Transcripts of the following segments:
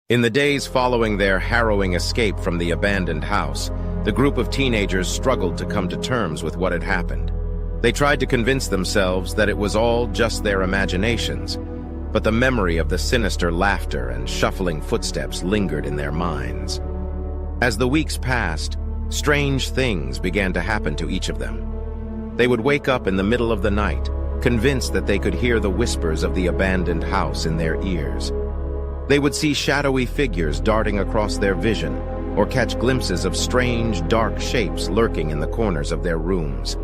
In the days following their harrowing escape from the abandoned house, the group of teenagers struggled to come to terms with what had happened. They tried to convince themselves that it was all just their imaginations, but the memory of the sinister laughter and shuffling footsteps lingered in their minds. As the weeks passed, strange things began to happen to each of them. They would wake up in the middle of the night, convinced that they could hear the whispers of the abandoned house in their ears. They would see shadowy figures darting across their vision, or catch glimpses of strange, dark shapes lurking in the corners of their rooms.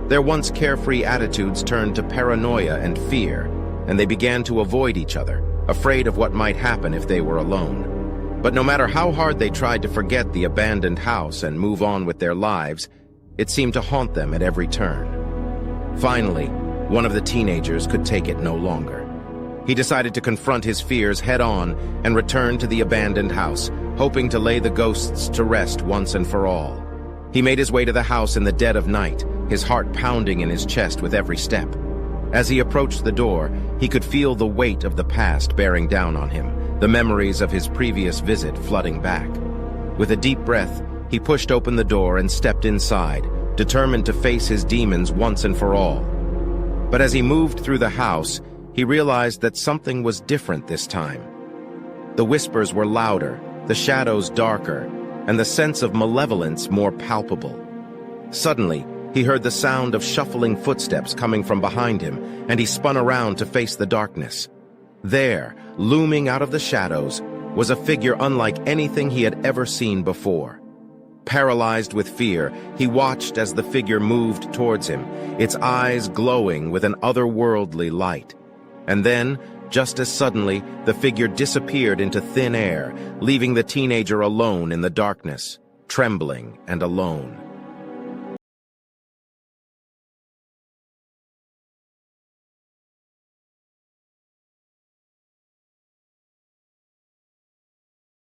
Their once carefree attitudes turned to paranoia and fear, and they began to avoid each other, afraid of what might happen if they were alone. But no matter how hard they tried to forget the abandoned house and move on with their lives, it seemed to haunt them at every turn. Finally, one of the teenagers could take it no longer. He decided to confront his fears head-on and return to the abandoned house, hoping to lay the ghosts to rest once and for all. He made his way to the house in the dead of night, his heart pounding in his chest with every step. As he approached the door, he could feel the weight of the past bearing down on him, the memories of his previous visit flooding back. With a deep breath, he pushed open the door and stepped inside, determined to face his demons once and for all. But as he moved through the house, he realized that something was different this time. The whispers were louder, the shadows darker, and the sense of malevolence more palpable. Suddenly, he heard the sound of shuffling footsteps coming from behind him, and he spun around to face the darkness. There, looming out of the shadows, was a figure unlike anything he had ever seen before. Paralyzed with fear, he watched as the figure moved towards him, its eyes glowing with an otherworldly light. And then, just as suddenly, the figure disappeared into thin air, leaving the teenager alone in the darkness, trembling and alone.